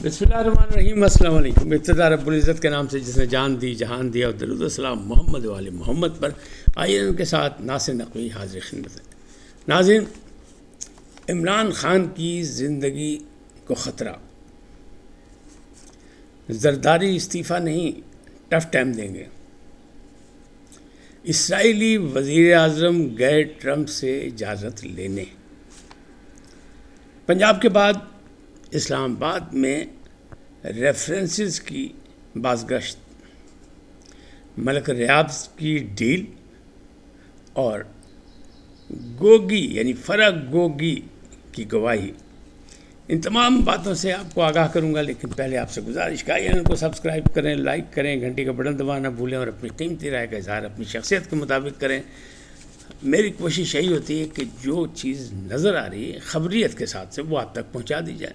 بسم اللہ الرحمن الرحیم. السلام علیکم. ابتدا رب العزت کے نام سے جس نے جان دی جہان دیا، اور درود و سلام محمد والے محمد پر. آئیے ان کے ساتھ ناصر نقوی حاضر خدمت ہے. ناظرین، عمران خان کی زندگی کو خطرہ. زرداری استعفیٰ نہیں، ٹف ٹائم دیں گے. اسرائیلی وزیر اعظم گئے ٹرمپ سے اجازت لینے. پنجاب کے بعد اسلام آباد میں ریفرنسز کی بازگشت، ملک ریاض کی ڈیل اور گوگی یعنی فرق گوگی کی گواہی. ان تمام باتوں سے آپ کو آگاہ کروں گا، لیکن پہلے آپ سے گزارش کا چینل کو سبسکرائب کریں، لائک کریں، گھنٹی کا بٹن دبانا بھولیں، اور اپنی قیمتی رائے کا اظہار اپنی شخصیت کے مطابق کریں. میری کوشش یہی ہوتی ہے کہ جو چیز نظر آ رہی ہے خبریت کے ساتھ سے وہ آپ تک پہنچا دی جائے.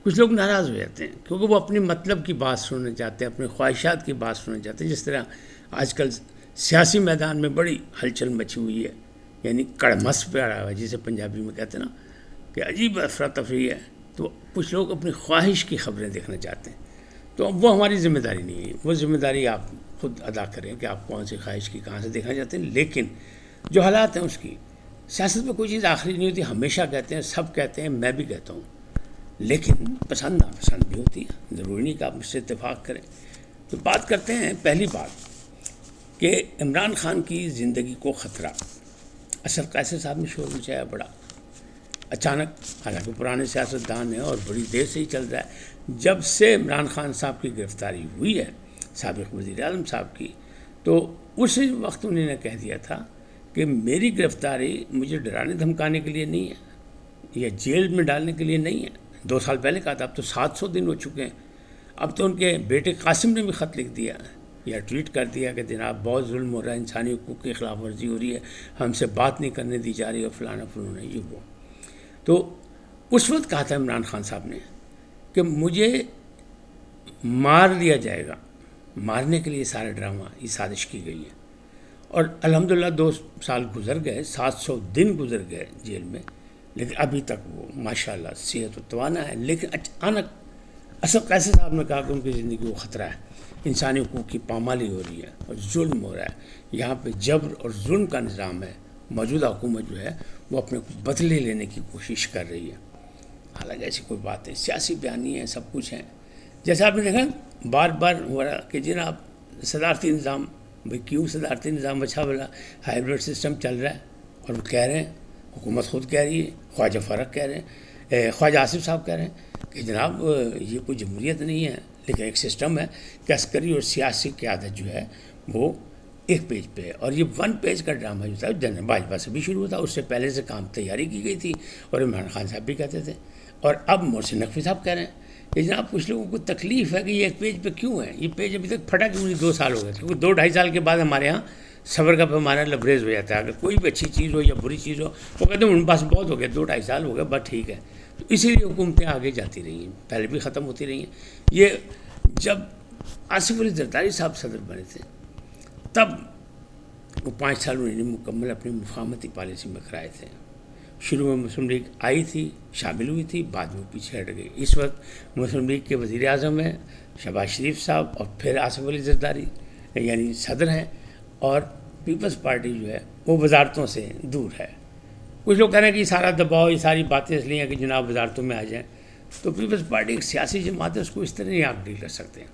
کچھ لوگ ناراض ہو جاتے ہیں کیونکہ وہ اپنے مطلب کی بات سننا چاہتے ہیں، اپنے خواہشات کی بات سننا چاہتے ہیں. جس طرح آج کل سیاسی میدان میں بڑی ہلچل مچی ہوئی ہے، یعنی کڑمس پہ آ رہا ہے جسے پنجابی میں کہتے ہیں نا، کہ عجیب افراتفری ہے. تو کچھ لوگ اپنی خواہش کی خبریں دیکھنا چاہتے ہیں. تو وہ ہماری ذمہ داری نہیں ہے، وہ ذمہ داری آپ خود ادا کریں کہ آپ کون سی خواہش کی کہاں سے دیکھنا چاہتے ہیں. لیکن جو حالات ہیں اس کی، سیاست میں کوئی چیز آخری نہیں ہوتی. ہمیشہ کہتے ہیں، سب کہتے ہیں، میں بھی کہتا ہوں، لیکن پسند ناپسند بھی ہوتی ہے. ضروری نہیں کہ آپ مجھ سے اتفاق کریں. تو بات کرتے ہیں پہلی بات کہ عمران خان کی زندگی کو خطرہ. اسد قیصر صاحب نے شور مچایا بڑا اچانک، حالانکہ پرانے سیاستدان ہیں اور بڑی دیر سے ہی چل رہا ہے. جب سے عمران خان صاحب کی گرفتاری ہوئی ہے، سابق وزیر اعظم صاحب کی، تو اسی وقت انہوں نے کہہ دیا تھا کہ میری گرفتاری مجھے ڈرانے دھمکانے کے لیے نہیں ہے یا جیل میں ڈالنے کے لیے نہیں ہے. 2 سال پہلے کہا تھا. اب تو 700 دن ہو چکے ہیں. اب تو ان کے بیٹے قاسم نے بھی خط لکھ دیا یا ٹویٹ کر دیا کہ جناب بہت ظلم ہو رہا ہے، انسانی حقوق کی خلاف ورزی ہو رہی ہے، ہم سے بات نہیں کرنے دی جا رہی، اور فلانا فلانا یہ وہ. تو اس وقت کہا تھا عمران خان صاحب نے کہ مجھے مار لیا جائے گا. مارنے کے لیے سارا ڈرامہ، یہ سازش کی گئی ہے. اور الحمدللہ 2 سال گزر گئے، 700 دن گزر گئے جیل میں، لیکن ابھی تک وہ ماشاءاللہ صحت و توانا ہے. لیکن اچانک اسد قیصر صاحب نے کہا کہ ان کی زندگی کو خطرہ ہے، انسانی حقوق کی پامالی ہو رہی ہے اور ظلم ہو رہا ہے، یہاں پہ جبر اور ظلم کا نظام ہے. موجودہ حکومت جو ہے وہ اپنے بدلے لینے کی کوشش کر رہی ہے. حالانکہ ایسی کوئی بات نہیں، سیاسی بیانی ہے، سب کچھ ہے. جیسا آپ نے دیکھا بار بار ہو رہا کہ جناب صدارتی نظام، بھئی کیوں صدارتی نظام؟ اچھا بلا ہائیبرڈ سسٹم چل رہا ہے، اور وہ کہہ رہے ہیں، حکومت خود کہہ رہی ہے، خواجہ فرق کہہ رہے ہیں، خواجہ آصف صاحب کہہ رہے ہیں کہ جناب یہ کوئی جمہوریت نہیں ہے، لیکن ایک سسٹم ہے کہ عسکری اور سیاسی قیادت جو ہے وہ ایک پیج پہ ہے. اور یہ 1 پیج کا ڈرامہ جو تھا جنرل باجوہ سے بھی شروع تھا، اس سے پہلے سے کام تیاری کی گئی تھی، اور عمران خان صاحب بھی کہتے تھے. اور اب محسن نقوی صاحب کہہ رہے ہیں کہ جناب کچھ لوگوں کو تکلیف ہے کہ یہ ایک پیج پہ کیوں ہے، یہ پیج ابھی تک پھٹا کیوں نہیں. 2 سال ہو گئے، کیونکہ 2-2.5 سال کے بعد ہمارے ہاں صبر کا پیمانہ لبریز ہو جاتا ہے. اگر کوئی بھی اچھی چیز ہو یا بری چیز ہو، وہ کہتے ہیں ان پاس بہت ہو گیا، 2-2.5 سال ہو گئے، بس ٹھیک ہے. تو اسی لیے حکومتیں آگے جاتی رہی ہیں، پہلے بھی ختم ہوتی رہی ہیں. یہ جب آصف علی زرداری صاحب صدر بنے تھے، تب وہ 5 سال انہوں نے مکمل اپنی مفاہمتی پالیسی میں کرائے تھے. شروع میں مسلم لیگ آئی تھی، شامل ہوئی تھی، بعد میں پیچھے ہٹ گئی. اس وقت مسلم لیگ کے وزیر اعظم ہیں شہباز شریف صاحب، اور پھر آصف علی زرداری یعنی صدر ہیں، اور پیپلز پارٹی جو ہے وہ وزارتوں سے دور ہے. کچھ لوگ کہہ رہے ہیں کہ یہ سارا دباؤ، یہ ساری باتیں اس لیے ہیں کہ جناب وزارتوں میں آ جائیں. تو پیپلز پارٹی ایک سیاسی جماعت ہے، اس کو اس طرح نہیں آپ ڈیل کر سکتے ہیں.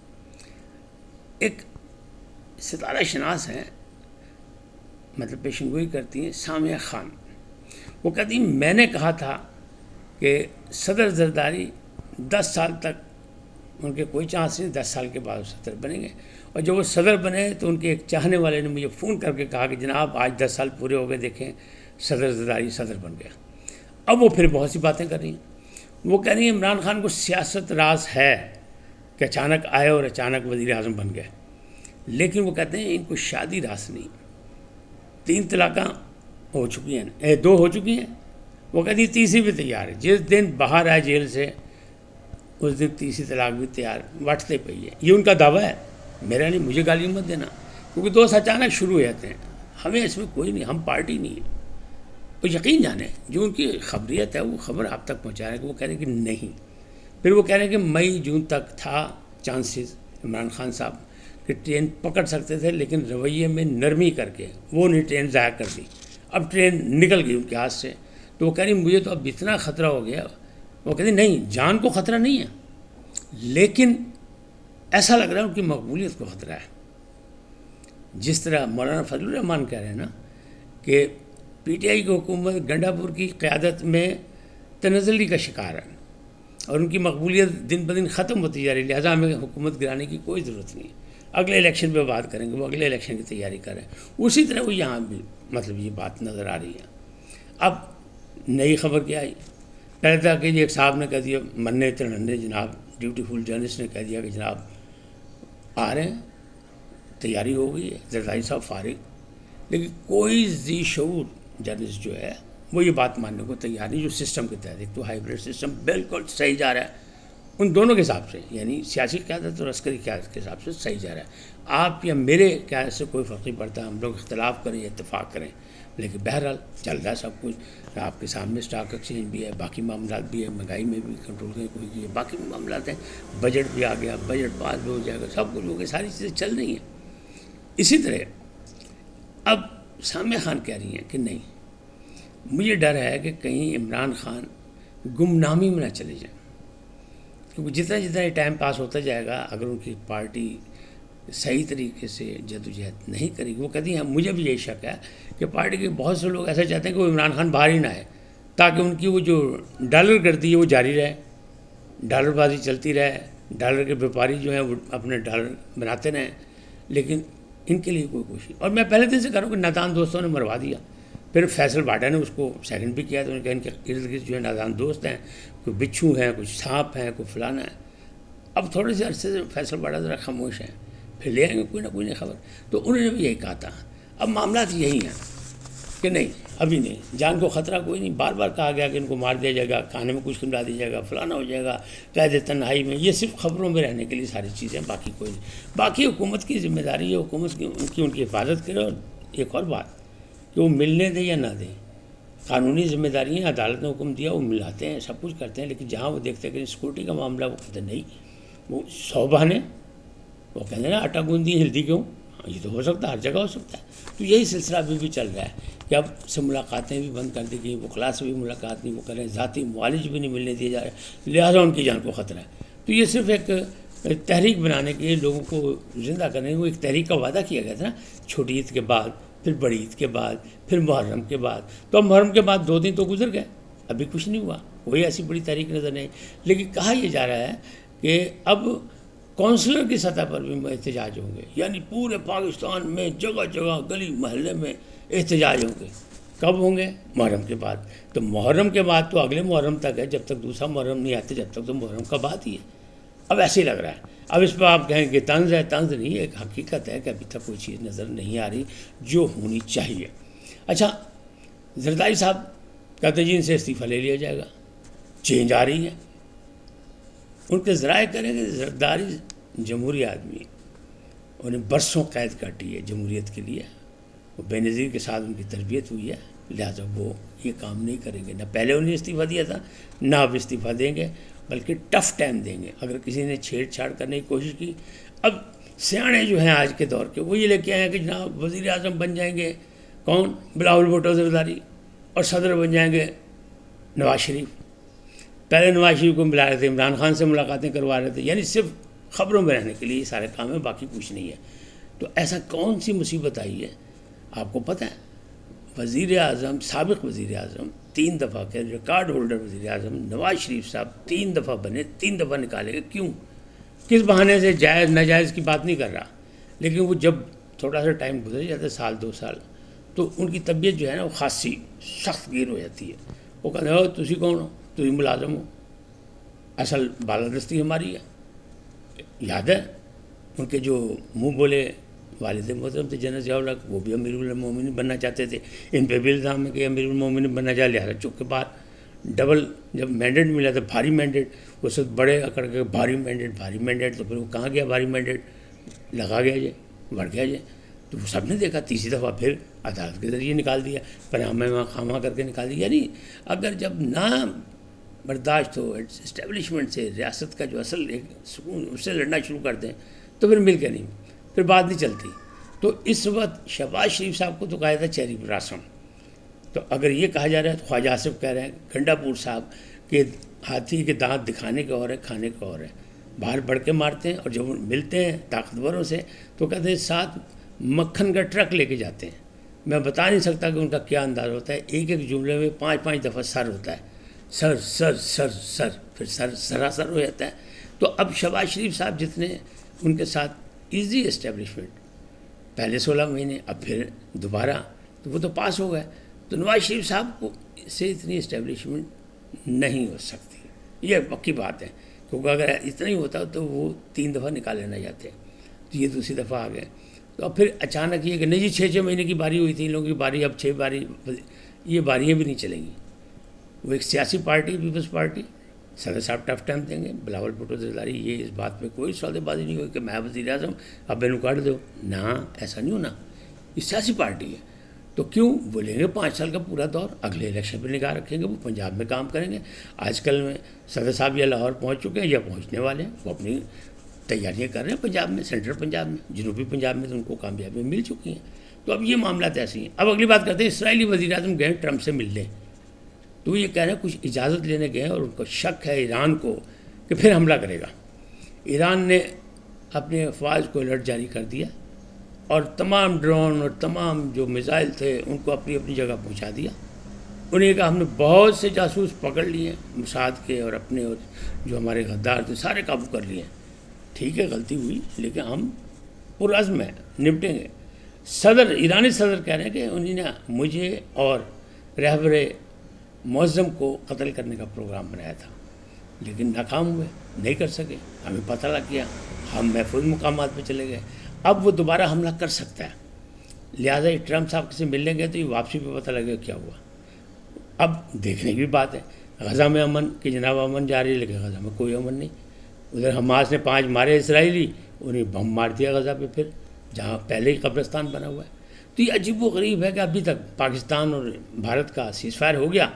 ایک ستارہ شناس ہیں، مطلب پیشن گوئی کرتی ہیں، سامیہ خان. وہ کہتی ہیں میں نے کہا تھا کہ صدر زرداری 10 سال تک ان کے کوئی چانس نہیں، 10 سال کے بعد وہ صدر بنیں گے. اور جب وہ صدر بنے تو ان کے ایک چاہنے والے نے مجھے فون کر کے کہا کہ جناب آج 10 سال پورے ہو گئے، دیکھیں صدر زرداری صدر بن گیا. اب وہ پھر بہت سی باتیں کر رہی ہیں. وہ کہہ رہی ہیں عمران خان کو سیاست راز ہے کہ اچانک آئے اور اچانک وزیر اعظم بن گئے، لیکن وہ کہتے ہیں ان کو شادی راز نہیں. 3 طلاقاں ہو چکی ہیں، 2 ہو چکی ہیں. وہ کہتی ہے تیسری بھی تیار ہے، جس دن باہر آئے جیل سے اس دن تیسری طلاق بھی تیار وٹتے پئی ہے. یہ ان کا دعویٰ ہے، میرا نہیں. مجھے گالی مت دینا، کیونکہ دوست اچانک شروع ہو جاتے ہیں. ہمیں اس میں کوئی نہیں، ہم پارٹی نہیں ہے. وہ یقین جانیں جو ان کی خبریت ہے وہ خبر آپ تک پہنچا رہے ہیں کہ وہ کہہ رہے ہیں کہ نہیں پھر وہ کہہ رہے ہیں کہ مئی جون تک تھا چانسز عمران خان صاحب کہ ٹرین پکڑ سکتے تھے، لیکن رویے میں نرمی کر کے وہ نے ٹرین ضائع کر دی. اب ٹرین نکل گئی ان کے ہاتھ سے. تو وہ کہہ رہی مجھے تو اب اتنا خطرہ ہو گیا. وہ کہتے نہیں، جان کو خطرہ نہیں ہے، لیکن ایسا لگ رہا ہے ان کی مقبولیت کو خطرہ ہے. جس طرح مولانا فضل الرحمان کہہ رہے ہیں نا کہ پی ٹی آئی کی حکومت گنڈا پور کی قیادت میں تنزلی کا شکار ہے اور ان کی مقبولیت دن بدن ختم ہوتی جا رہی ہے، لہٰذا ہمیں حکومت گرانے کی کوئی ضرورت نہیں ہے، اگلے الیکشن پہ بات کریں گے. وہ اگلے الیکشن کی تیاری کر رہے ہیں. اسی طرح وہ یہاں بھی مطلب یہ بات نظر آ رہی ہے. اب نئی خبر کیا آئی؟ پہلے تھا کہ ایک صاحب نے کہہ دیا، منع ترنندے جناب ڈیوٹیفل جرنلسٹ نے کہہ دیا کہ جناب آ رہے ہیں، تیاری ہو گئی ہے، زرداری صاحب فارغ. لیکن کوئی ذی شعور جرنلسٹ جو ہے وہ یہ بات ماننے کو تیار نہیں جو سسٹم کے تحت. ایک تو ہائیبریڈ سسٹم بالکل صحیح جا رہا ہے ان دونوں کے حساب سے، یعنی سیاسی قیادت اور عسکری قیادت کے حساب سے صحیح جا رہا ہے. آپ یا میرے قیادت سے کوئی فرق نہیں پڑتا، ہم لوگ اختلاف کریں یا اتفاق کریں، لیکن بہرحال چل رہا ہے سب کچھ. آپ کے سامنے اسٹاک ایکسچینج بھی ہے، باقی معاملات بھی ہے، مہنگائی میں بھی کنٹرول کرنے کوئی کی ہے، باقی معاملات ہیں، بجٹ بھی آ گیا، بجٹ پاس بھی ہو جائے گا، سب کچھ ہو گیا، ساری چیزیں چل رہی ہیں. اسی طرح اب سامع خان کہہ رہی ہیں کہ نہیں، مجھے ڈر ہے کہ کہیں عمران خان گمنامی میں نہ چلے جائیں، کیونکہ جتنا جتنا یہ ٹائم پاس ہوتا جائے گا اگر ان کی پارٹی صحیح طریقے سے جدوجہد نہیں کرے گی. وہ کہتی ہیں مجھے بھی یہی شک ہے کہ پارٹی کے بہت سے لوگ ایسا چاہتے ہیں کہ وہ عمران خان باہر ہی نہ آئے تاکہ ان کی وہ جو ڈالر گردی ہے وہ جاری رہے، ڈالر بازی چلتی رہے، ڈالر کے بیپاری جو ہیں وہ اپنے ڈالر بناتے رہیں. لیکن ان کے لیے کوئی کوشش. اور میں پہلے دن سے کہہ رہا ہوں کہ نادان دوستوں نے مروا دیا. پھر فیصل باڈا نے اس کو سیکنڈ بھی کیا، تو انہوں نے کہا ان کے ارد گرد جو ہے نادان دوست ہیں، کوئی بچھو ہیں، کچھ سانپ ہیں، کوئی فلانا ہے. اب تھوڑے سے عرصے سے فیصل باڈا ذرا خاموش ہیں، پھر لے آئیں گے کوئی نہ کوئی نہیں خبر. تو انہوں نے بھی یہی کہا تھا. اب معاملات یہی ہیں کہ نہیں، ابھی نہیں، جان کو خطرہ کوئی نہیں. بار بار کہا گیا کہ ان کو مار دیا جائے گا، کھانے میں کچھ کھلا دیا جائے گا، فلانا ہو جائے گا، قید تنہائی میں. یہ صرف خبروں میں رہنے کے لیے ساری چیزیں، باقی کوئی نہیں. باقی حکومت کی ذمہ داری ہے، حکومت کی ان کی حفاظت کرے. اور ایک اور بات کہ وہ ملنے دیں یا نہ دیں، قانونی ذمہ داری ہیں، عدالت نے حکم دیا، وہ ملاتے ہیں، سب کچھ کرتے ہیں. لیکن جہاں وہ دیکھتے ہیں کہ سیکورٹی کا معاملہ، وہ کہتے ہیں نہیں، وہ 100 بہانے، وہ کہتے ہیں نا آٹا گوندی ہلدی کیوں، یہ تو ہو سکتا ہے، ہر جگہ ہو سکتا ہے. تو یہی سلسلہ ابھی بھی چل رہا ہے کہ اب سے ملاقاتیں بھی بند کر دی گئی، وکلاء سے بھی ملاقات نہیں وہ کریں، ذاتی معالج بھی نہیں ملنے دیے جا رہے، لہٰذا ان کی جان کو خطرہ ہے. تو یہ صرف ایک تحریک بنانے کے لیے، لوگوں کو زندہ کرنے کے لیے ایک تحریک کا وعدہ کیا گیا تھا نا، چھوٹی عید کے بعد، پھر بڑی عید کے بعد، پھر محرم کے بعد. تو اب محرم کے بعد 2 دن تو گزر گئے، ابھی کچھ نہیں ہوا، کوئی ایسی بڑی تحریک نظر نہیں. لیکن کہا یہ جا رہا ہے کہ اب کونسلر کی سطح پر بھی احتجاج ہوں گے، یعنی پورے پاکستان میں جگہ جگہ گلی محلے میں احتجاج ہوں گے. کب ہوں گے؟ محرم کے بعد. تو محرم کے بعد تو اگلے محرم تک ہے، جب تک دوسرا محرم نہیں آتے جب تک تو محرم کا بات ہی ہے. اب ایسے ہی لگ رہا ہے. اب اس پہ آپ کہیں کہ طنز ہے، طنز نہیں، ایک حقیقت ہے کہ ابھی تک کوئی چیز نظر نہیں آ رہی جو ہونی چاہیے. اچھا، زرداری صاحب کہتے جی ان سے استعفیٰ لے لیا جائے گا، چینج آ رہی ہے. ان کے ذرائع کریں کہ زرداری جمہوری آدمی، انہیں برسوں قید کاٹی ہے جمہوریت کے لیے، وہ بے نظیر کے ساتھ ان کی تربیت ہوئی ہے، لہٰذا وہ یہ کام نہیں کریں گے. نہ پہلے انہیں استعفیٰ دیا تھا، نہ اب استعفیٰ دیں گے، بلکہ ٹف ٹائم دیں گے. اگر کسی نے چھیڑ چھاڑ کرنے کی کوشش کی، اب سیانے جو ہیں آج کے دور کے، وہ یہ لے کے آئے ہیں کہ جناب وزیر اعظم بن جائیں گے کون؟ بلاول بھٹو زرداری، اور صدر بن جائیں گے نواز شریف. پہلے نواز شریف کو ملا رہے تھے، عمران خان سے ملاقاتیں کروا رہے تھے، یعنی صرف خبروں میں رہنے کے لیے یہ سارے کام ہیں، باقی کچھ نہیں ہے. تو ایسا کون سی مصیبت آئی ہے؟ آپ کو پتہ ہے وزیر اعظم، سابق وزیر اعظم 3 دفعہ کے ریکارڈ ہولڈر وزیر اعظم نواز شریف صاحب 3 دفعہ بنے، 3 دفعہ نکالے گئے. کیوں؟ کس بہانے سے؟ جائز ناجائز کی بات نہیں کر رہا، لیکن وہ جب تھوڑا سا ٹائم گزر جاتا ہے، 1-2 سال، تو ان کی طبیعت جو ہے نا وہ خاصی سخت گیر ہو جاتی ہے. وہ کہتے ہیں تسی کون ہو؟ تسی ملازم ہو، اصل بالادستی ہماری ہے. یاد ہے ان کے جو منہ بولے والد محترم تھے جنرل ضیاء الحق، وہ بھی امیر المومنین بننا چاہتے تھے. ان پہ بھی الزام ہے کہ امیر المومنین بننا چاہ، لہٰذا چک کے بعد ڈبل جب مینڈیٹ ملا تھا، بھاری مینڈیٹ، وہ سب بڑے اکڑ کے بھاری مینڈیٹ. تو پھر وہ کہاں گیا بھاری مینڈیٹ؟ لگا گیا جی، بڑھ گیا جی. تو وہ سب نے دیکھا، تیسری دفعہ پھر عدالت کے ذریعے نکال دیا، پناہ میں خامہ کر کے نکال دیا. یعنی اگر جب نہ برداشت ہو اسٹیبلشمنٹ سے، ریاست کا جو اصل ایک سکون اس سے لڑنا شروع کر دیں تو پھر مل کے نہیں، پھر بات نہیں چلتی. تو اس وقت شہباز شریف صاحب کو تو کہا تھا چیری براسم. تو اگر یہ کہا جا رہا ہے تو خواجہ آصف کہہ رہے ہیں گنڈا پور صاحب کہ ہاتھی کے دانت دکھانے کا اور ہے کھانے کا اور ہے. باہر بڑھ کے مارتے ہیں اور جب ملتے ہیں طاقتوروں سے تو کہتے ہیں ساتھ مکھن کا ٹرک لے کے جاتے ہیں. میں بتا نہیں سکتا کہ ان کا کیا انداز ہوتا ہے. ایک ایک جملے میں 5 دفعہ سر ہوتا ہے، سر سر سر سر، پھر سر سراسر ہو جاتا ہے. تو اب شہباز شریف صاحب جتنے ان کے ساتھ ایزی اسٹیبلشمنٹ پہلے 16 مہینے، اب پھر دوبارہ تو وہ تو پاس ہو گئے. تو نواز شریف صاحب کو سے اتنی اسٹیبلشمنٹ نہیں ہو سکتی، یہ پکی بات ہے. کیونکہ اگر اتنا ہی ہوتا تو وہ 3 دفعہ نکالے نہ جاتے، تو یہ دوسری دفعہ آ گئے. تو اب پھر اچانک یہ کہ نہیں جی 6 مہینے کی باری ہوئی تھی ان لوگوں کی باری، اب 6 باری، یہ باریاں بھی نہیں چلیں گی. وہ ایک سیاسی پارٹی پیپلز پارٹی، صدر صاحب ٹف ٹائم دیں گے. بلاول بھٹو زرداری یہ اس بات پہ کوئی سودے بازی نہیں ہوئی کہ میں وزیر اعظم اب اینو کاٹ دو، نہ ایسا نہیں ہونا. یہ سیاسی پارٹی ہے تو کیوں وہ لیں گے 5 سال کا پورا دور، اگلے الیکشن پہ نگاہ رکھیں گے، وہ پنجاب میں کام کریں گے. آج کل میں صدر صاحب یا لاہور پہنچ چکے ہیں یا پہنچنے والے ہیں، وہ اپنی تیاریاں کر رہے ہیں پنجاب میں، سینٹرل پنجاب میں، جنوبی پنجاب میں تو ان کو کامیابیاں مل چکی ہیں. تو اب یہ معاملات ایسے ہیں. اب اگلی بات کرتے ہیں اسرائیلی وزیر اعظم گئے ٹرمپ سے ملنے، تو یہ کہہ رہے ہیں کچھ اجازت لینے گئے اور ان کو شک ہے ایران کو کہ پھر حملہ کرے گا. ایران نے اپنے افواج کو الرٹ جاری کر دیا اور تمام ڈرون اور تمام جو میزائل تھے ان کو اپنی اپنی جگہ پہنچا دیا. انہیں کہا ہم نے بہت سے جاسوس پکڑ لیے موساد کے اور اپنے، اور جو ہمارے غدار تھے سارے قابو کر لیے. ٹھیک ہے غلطی ہوئی لیکن ہم پرعزم ہیں، نپٹیں گے. ایرانی صدر کہہ رہے ہیں کہ انہوں نے مجھے اور رہبر معظم کو قتل کرنے کا پروگرام بنایا تھا لیکن ناکام ہوئے، نہیں کر سکے. ہمیں پتہ لگ گیا، ہم محفوظ مقامات پہ چلے گئے. اب وہ دوبارہ حملہ کر سکتا ہے، لہٰذا ٹرمپ صاحب سے ملیں گے تو یہ واپسی پہ پتہ لگے گا کیا ہوا. اب دیکھنے کی بھی بات ہے. غزہ میں امن کہ جناب امن جاری ہے لیکن غزہ میں کوئی امن نہیں. ادھر حماس نے 5 مارے اسرائیلی، انہیں بم مار دیا غزہ پہ پھر، جہاں پہلے ہی قبرستان بنا ہوا ہے. تو یہ عجیب و غریب ہے کہ ابھی تک پاکستان اور بھارت کا سیز فائر ہو گیا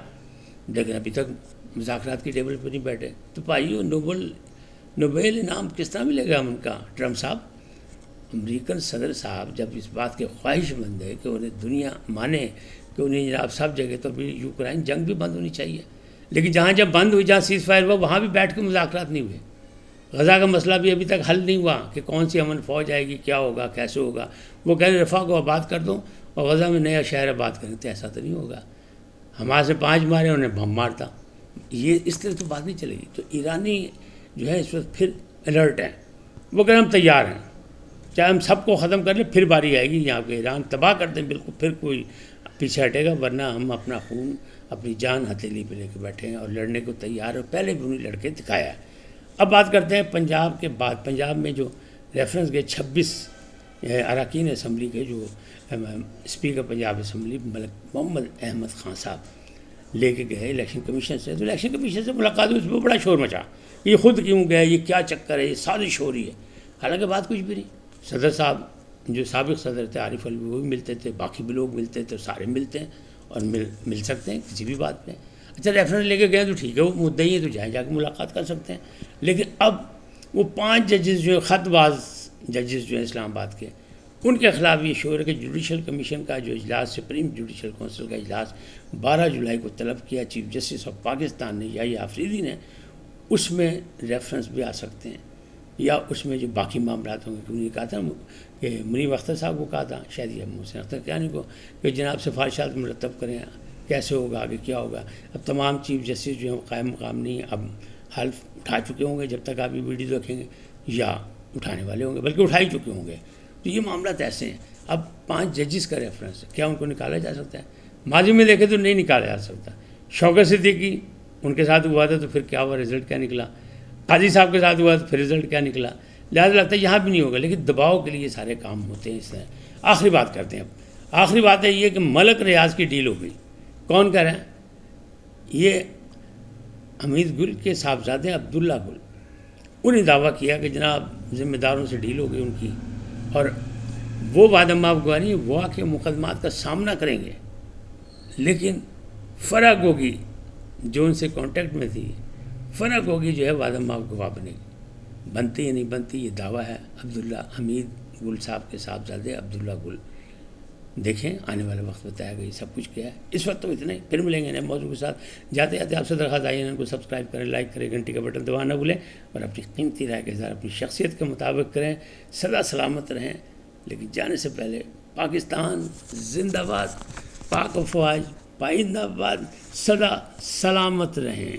لیکن ابھی تک مذاکرات کی ٹیبل پہ نہیں بیٹھے. تو بھائیو نوبل انعام کس طرح ملے گا ان کا ٹرمپ صاحب؟ امریکن صدر صاحب جب اس بات کے خواہش مند ہے کہ انہیں دنیا مانے کہ انہیں جناب سب جگہ تو ابھی یوکرائن جنگ بھی بند ہونی چاہیے، لیکن جہاں جب بند ہوئی، جہاں سیز فائر ہوا وہاں بھی بیٹھ کے مذاکرات نہیں ہوئے. غزہ کا مسئلہ بھی ابھی تک حل نہیں ہوا کہ کون سی امن فوج آئے گی، کیا ہوگا، کیسے ہوگا. وہ کہہ رہے رفح کو آباد کر دو اور غزہ میں نیا شہر آباد کریں، تو ایسا تو نہیں ہوگا. حماس سے 5 مارے انہیں بم مارتا، یہ اس طرح تو بات نہیں چلے گی. تو ایرانی جو ہے اس وقت پھر الرٹ ہیں، وہ کہہ رہے ہم تیار ہیں، چاہے ہم سب کو ختم کر لیں پھر باری آئے گی یہاں پہ ایران تباہ کر دیں بالکل، پھر کوئی پیچھے ہٹے گا، ورنہ ہم اپنا خون اپنی جان ہتھیلی پہ لے کے بیٹھے ہیں اور لڑنے کو تیار ہیں. پہلے بھی انہیں لڑکے دکھایا ہے. اب بات کرتے ہیں پنجاب کے بعد. پنجاب میں جو ریفرنس گئے 26 اراکین اسمبلی کے، جو اسپیکر پنجاب اسمبلی ملک محمد احمد خان صاحب لے کے گئے الیکشن کمیشن سے. تو الیکشن کمیشن سے ملاقات ہوئی، اس میں بڑا شور مچا، یہ خود کیوں گئے، یہ کیا چکر ہے، یہ سازش ہو رہی ہے. حالانکہ بات کچھ بھی نہیں. صدر صاحب جو سابق صدر تھے عارف الوی وہ بھی ملتے تھے، باقی بھی لوگ ملتے تھے، سارے ملتے ہیں اور مل سکتے ہیں کسی بھی بات پہ. اچھا ریفرنس لے کے گئے تو ٹھیک ہے، وہ مدعی ہیں تو جا کے ملاقات کر سکتے ہیں. لیکن اب وہ 5 ججز جو خط باز ججز جو ہیں اسلام آباد کے، ان کے خلاف یہ شور ہے کہ جوڈیشل کمیشن کا جو اجلاس، سپریم جوڈیشل کونسل کا اجلاس 12 جولائی کو طلب کیا چیف جسٹس آف پاکستان نے یا یہ آفریدی نے، اس میں ریفرنس بھی آ سکتے ہیں یا اس میں جو باقی معاملات ہوں گے. انہوں نے کہا تھا کہ منیب اختر صاحب کو کہا تھا، شاید یہ محسن اختر کیانی کو، کہ جناب سفارشات مرتب کریں، کیسے ہوگا آگے کیا ہوگا. اب تمام چیف جسٹس جو ہیں قائم مقام نہیں ہیں، اب حلف اٹھا چکے ہوں گے جب تک آپ یہ ویڈیو رکھیں گے، یا اٹھانے والے ہوں گے بلکہ اٹھا ہی چکے ہوں گے. تو یہ معاملات ایسے ہیں. اب 5 ججز کا ریفرنس کیا ان کو نکالا جا سکتا ہے؟ ماضی میں دیکھے تو نہیں نکالا جا سکتا. شوکت صدیقی ان کے ساتھ ہوا تھا تو پھر کیا ہوا، رزلٹ کیا نکلا. قاضی صاحب کے ساتھ ہوا تو پھر رزلٹ کیا نکلا. لہٰذا لگتا ہے یہاں بھی نہیں ہوگا، لیکن دباؤ کے لیے سارے کام ہوتے ہیں اس طرح. آخری بات کرتے ہیں. اب آخری بات ہے یہ کہ ملک ریاض کی ڈیل ہو گئی. کون کہہ رہے ہیں؟ یہ حمید گل کے صاحبزادے عبداللہ گل، انہیں دعویٰ کیا کہ جناب ذمہ داروں سے ڈیل ہو گئی ان کی، اور وہ وعدہ معاف گواری وہ آ کے مقدمات کا سامنا کریں گے، لیکن فرق ہوگی جو ان سے کانٹیکٹ میں تھی، فرق ہوگی جو ہے وعدہ معاف گواہ بنے گی، بنتی یا نہیں بنتی یہ دعویٰ ہے عبداللہ حمید گل صاحب کے صاحبزادے عبداللہ گل۔ دیکھیں آنے والا وقت بتائے گا یہ سب کچھ کیا ہے۔ اس وقت تو اتنے، پھر ملیں گے نئے موضوع کے ساتھ۔ جاتے جاتے آپ سے درخواست آئی ان کو سبسکرائب کریں، لائک کریں، گھنٹی کا بٹن دبانا نہ بھولیں، اور اپنی قیمتی رائے کا اظہار اپنی شخصیت کے مطابق کریں۔ سدا سلامت رہیں، لیکن جانے سے پہلے پاکستان زندہ باد، پاک افواج پائندہ باد، سدا سلامت رہیں۔